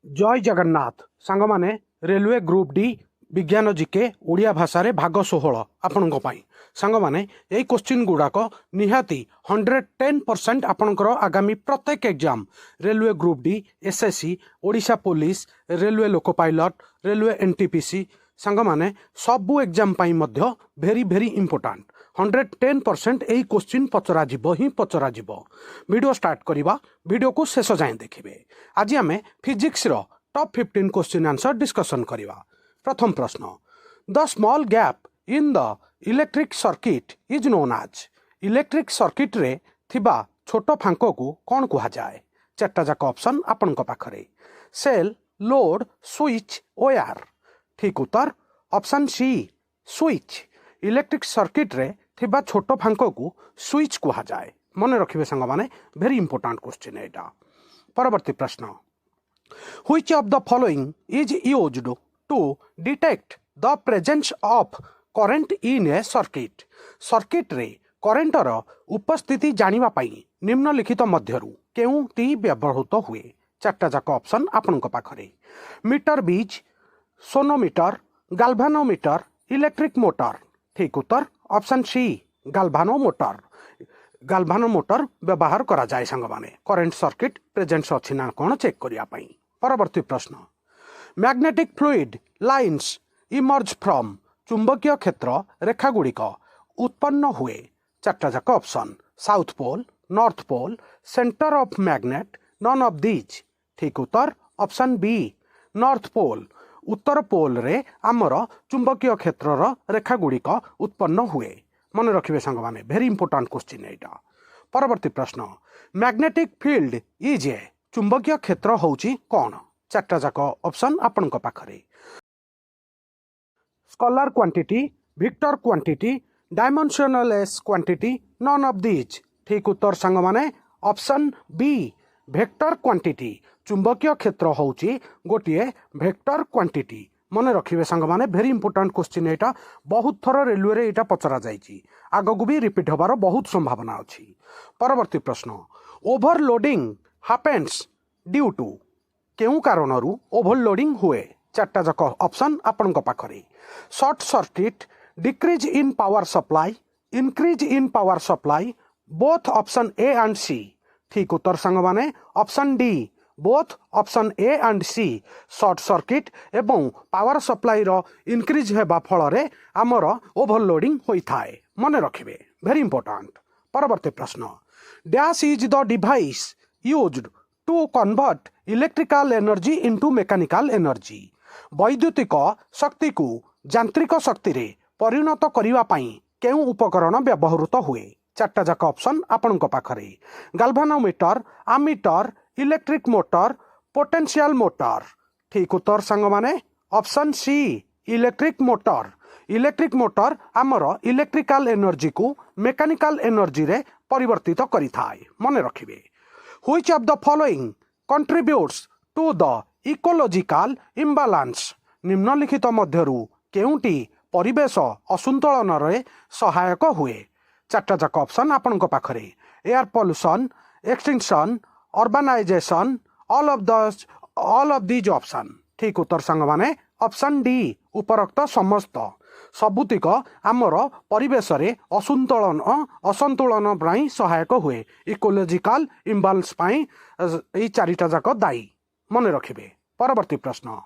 जय जगन्नाथ सांग माने रेलवे ग्रुप डी विज्ञान जिके ओडिया भाषा रे भाग 16 आपण सांग माने यही क्वेश्चन गुड़ाक निहाती 110% आपणकर आगामी प्रत्येक exam railway group D SSC Odisha police railway loco pilot railway NTPC सांग माने सबु एग्जाम पाई मध्य भेरी भेरी इंपोर्टाट 110% यही क्वेश्चन पचरा ही पचरा वीडियो स्टार्ट करवा वीडियो को शेष जाए देखिए। आज आम फिजिक्स रो टॉप 15 क्वेश्चन आंसर डिस्कशन करवा। प्रथम प्रश्न, the small gap in the electric circuit is known as. Electric circuit रे थिबा छोट फांक को कौन कहा जाए? चार्टा जाक ऑप्शन आपण पाखरे। Cell, load, switch, or. ठीक उत्तर option C switch. Electric circuit रे थिबा छोट फांक को स्विच कहा जाए। मन रखिए सांग माने वेरी इंपोर्टेंट क्वेश्चन एटा। परवर्ती प्रश्न, which of the following is used to detect the presence of current in a circuit. Circuit रे करंटर उपस्थिति जानिबा पई निम्नलिखित मध्यरु केउटी व्यवहृत हुए? चार्टा जाक ऑप्शन आपण पाखरे। मीटर बीज, सोनोमीटर, गाल्भानोमीटर, इलेक्ट्रिक मोटर। ठीक उत्तर ऑप्शन सी गाल्भानोमीटर। गाल्भानोमीटर व्यवहार करा जाए सांग माने करंट सर्किट प्रेजेंस अछि ना कोन चेक करिया पई। परवर्ती प्रश्न, magnetic fluid lines emerge from. चुंबकीय क्षेत्र रेखा गुड़िक उत्पन्न हुए? चार्टा जाक option south pole, north pole, centre of magnet, none of these. ठीक उत्तर ऑप्शन बी नॉर्थ पोल। उत्तर पोल रे आमर चुंबकीय क्षेत्र रेखा गुड़िक उत्पन्न हुए। मन रखिए सांग माने वेरी इंपोर्टेंट क्वेश्चन एटा। परवर्ती प्रश्न, मैग्नेटिक फील्ड इज ए। चुंबकीय क्षेत्र होउची कौन? चार्टा जाक ऑप्शन आपण पाखरे। Scalar quantity, vector quantity, dimensionless quantity, non of these. ठीक उत्तर सांग माने ऑप्शन बी वेक्टर क्वांटिटी। चुंबकीय क्षेत्र होउची गोटे वेक्टर क्वांटिटी। मन रखिए सांग माने वेरी इंपोर्टेंट क्वेश्चन एटा। बहुत थर रेलवे रे एटा पचरा जाइछि, आगकू भी रिपीट होबार बहुत संभावना अछि। परवर्ती प्रश्न, ओवरलोडिंग हैपेंस ड्यू टू। केउ कारणरू ओवरलोडिंग हुए? चार्टा जाक ऑप्शन आपण पाखरे। Short circuit, decrease in power supply, increase in power supply, both option A and C. ठीक उत्तर सांग माने option D both option A and C. Short circuit एवं पावर सप्लाई रो इंक्रीज हेबा फल रे आमर ओवरलोडिंग होई थाए। मन रखिबे वेरी इंपोर्टेंट। परवर्ती प्रश्न, dash is the device used to convert electrical energy into mechanical energy. वैद्युतिक शक्ति को यांत्रिक शक्ति रे परिणत करिवा पई केउ उपकरण व्यवहृत हुए? चार्टा जाक ऑप्शन आपण पाखरे। Galvanometer, ammeter, electric motor, potential motor. ठीक उत्तर सांग माने option C electric motor. Electric motor आमर इलेक्ट्रिकल एनर्जी को मैकेनिकल एनर्जी रे परिवर्तित करि थाए। मन रखिबे। Which of the following contributes to the ecological imbalance. निम्नलिखित मध्यरु केउटी परिवेश असंतुलन रे सहायक हुए? चार्टा जाक ऑप्शन आपण पाखरे। Air pollution, extinction, urbanisation, all of these option. ठीक उत्तर सांग माने ऑप्शन डी उपरोक्त समस्त सबुतिक आमर परिवेश रे असंतुलन पई सहायक हुए। इकोलॉजिकल इम्बालांस पई एई चारिटा जाक दायी। मन रखिबे। परवर्ती प्रश्न,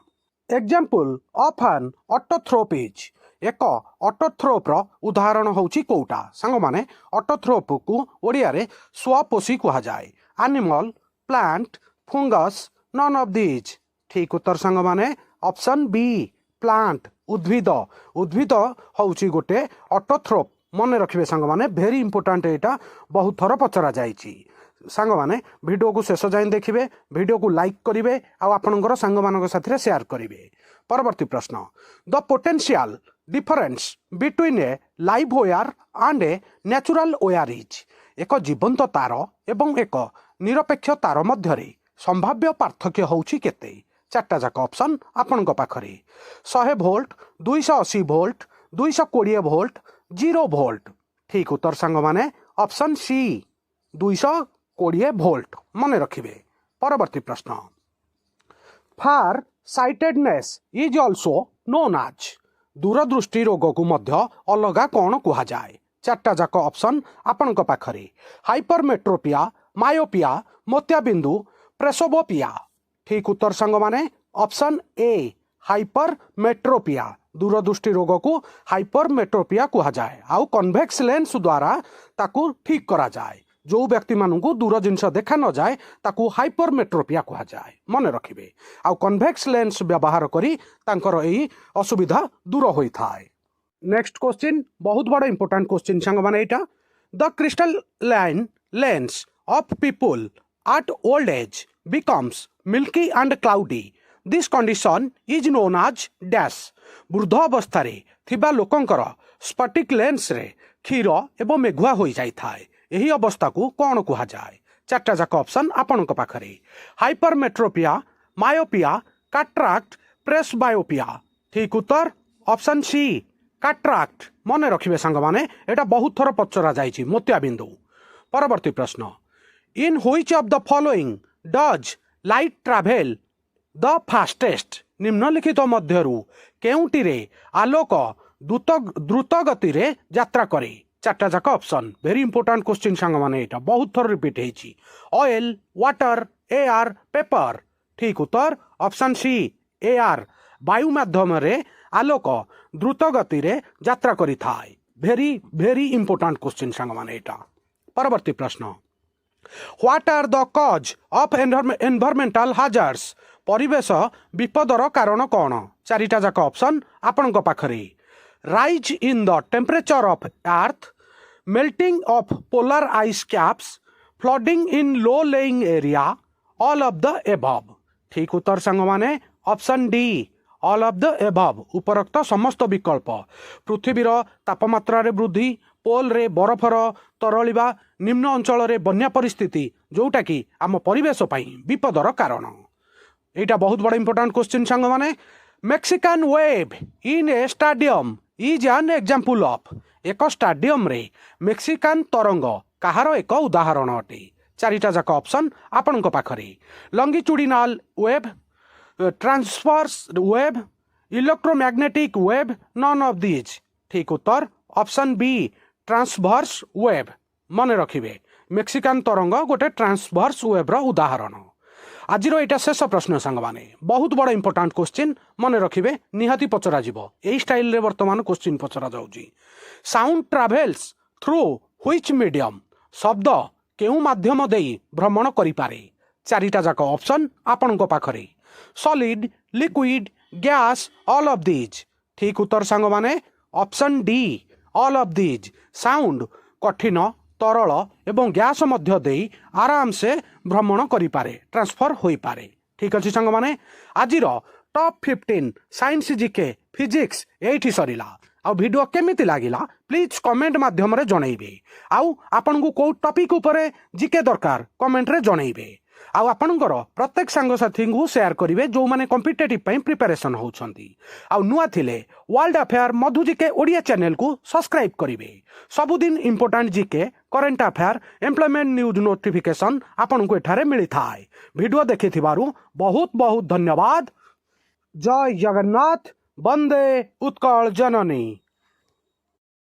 एग्जांपल ऑफ एन ऑटोथ्रोप इज। एक ऑटोथ्रोप रो उदाहरण होउची कोउटा? सांग माने ऑटोथ्रोप को ओडिया रे स्वपोषी कहा जाए? Animal, plant, fungus, non of these. ठीक उत्तर सांग माने ऑप्शन बी प्लांट उद्भिद। उद्भिद होउची गोटे ऑटोथ्रोप। मन रखिए सांग माने वेरी इंपोर्टेंट एटा बहुत थर पचरा जाइछि। सांग माने वीडियो को शेष जाए देखिए, वीडियो को लाइक करिवे आ आपनकर सांग मानक साथी शेयर करिवे। परवर्ती प्रश्न, the potential difference between A live wire and a natural wire is. एक जीवंत तार एवं एक निरपेक्ष तार मध्यरे संभाव्य पार्थक्य होउची केते? चार्टा जाक ऑप्शन आपण पाखरे। 100 वोल्ट, 280 वोल्ट, 220 वोल्ट, 0 वोल्ट। ठीक उत्तर सांग माने ऑप्शन सी 220 वोल्ट। मन रखिबे। परवर्ती प्रश्न, far sightedness is also known as दूरदृष्टि रोग को मध्य अलगा कौन कह जाए चार्टा जाक ऑप्शन आपणक पाखरे हाइपरमेट्रोपिया मायोपिया मोतियाबिंदु प्रेसोबोपिया ठीक उत्तर सांग माने ऑप्शन ए हाइपरमेट्रोपिया दूरदृष्टि रोग को हाइपरमेट्रोपिया कह जाए आउ कन्वेक्स लेंस द्वारा ताकू ठीक करा जाए जो व्यक्ति मानू दूर जिनस देखा न जाए ताकू हाइपरमेट्रोपिया कह जाए मन रखिए आउ कन्वेक्स लेंस व्यवहार करी तांकर एही असुविधा दूर होता है। नेक्स्ट क्वेश्चन बहुत बड़ा इंपोर्टेंट क्वेश्चन सांग माने एटा the crystal line lens of people at old age becomes milky and cloudy. This condition is known as dash. वृद्ध अवस्था थिबा लोकंकर स्फटिक लेंस रे क्षीर एवं मेघुआ हो जाए यही अवस्था को कौन कह जाए चार्टा जाक ऑप्शन आपणक पाखरे हाइपरमेट्रोपिया मायोपिया कैटराक्ट प्रेसबायोपिया ठीक उत्तर ऑप्शन सी कैटराक्ट मन रखिए सांग माने एटा बहुत थर पचरा जाइछि मोतियाबिंदु। परवर्ती प्रश्न In which of the following does light travel the fastest? निम्नलिखित मध्यरु केउंटिरे आलोक द्रुत गति रे यात्रा करे चार्टा जाक ऑप्शन वेरी इंपोर्टेंट क्वेश्चन सांग माने एटा बहुत थर रिपीट हेछि ऑयल वाटर एयर पेपर ठीक उत्तर ऑप्शन सी एयर वायु माध्यम रे आलोक द्रुत गति रे यात्रा करि थाए वेरी वेरी इंपोर्टेंट क्वेश्चन सांग माने एटा। परवर्ती प्रश्न What are the cause of environmental hazards? परिवेश विपदर कारण कौन चारिटा जाक ऑप्शन आपणक पाखरे rise in the temperature of earth melting of polar ice caps flooding in low laying area all of the above ठीक उत्तर सांग माने option D all of the above उपरोक्त समस्त विकल्प पृथ्वीर तापमात्रा रे वृद्धि पोल रे बरफर तरलिबा निम्न अंचल रे बन्या परिस्थिति जोटा कि आम परिवेश पई विपदर कारण एटा बहुत बड़ा इंपोर्टेंट क्वेश्चन सांग माने मेक्सिकान wave in A stadium is an example of एक स्टेडियम रे मेक्सिकान तरंग कहार एक उदाहरण अटे चारिटा जाक ऑप्शन आपणक पाखरे longitudinal wave transverse wave electromagnetic wave none of these ठीक उत्तर ऑप्शन बी ट्रांसवर्स वेव मन रखिए मेक्सिकान तरंग गोटे ट्रांसवर्स वेव्र उदाहरण आज एटा शेष प्रश्न सांग माने बहुत बड़ा इंपोर्टेंट क्वेश्चन मन रखिए निहाती पचरा जीवो एई स्टाइल रे वर्तमान क्वेश्चन पचरा जाउची sound travels through which medium शब्द केउ माध्यम देई भ्रमण करि पारे चारिटा जाक ऑप्शन आपणक पाखरे solid liquid gas all of these ठीक उत्तर सांग माने option D all of these sound कठिन तरल एवं गैस मध्य देई आराम से भ्रमण करि पारे ट्रांसफर होई पारे ठीक अछि संग माने आजिर टॉप 15 साइंस जीके फिजिक्स एठी सरिला आ वीडियो केमिति लागिला प्लीज कमेंट माध्यम रे जणैबे आउ आपन को को टॉपिक ऊपर जीके दरकार कमेंट रे जणैबे आउ आपनकर प्रत्येक सांगसाथी को शेयर करिवे जो माने कॉम्पिटिटिव पई प्रिपरेशन होउछंती आउ नुआ थिले वर्ल्ड अफेयर मधु जीके ओडिया चैनल को सब्सक्राइब करिवे सबुदिन important GK current affair employment news notification आपन को एठारे मिली थाए वीडियो देखिथिबारु बहुत बहुत धन्यवाद। जय जगन्नाथ वंदे उत्कल जननी।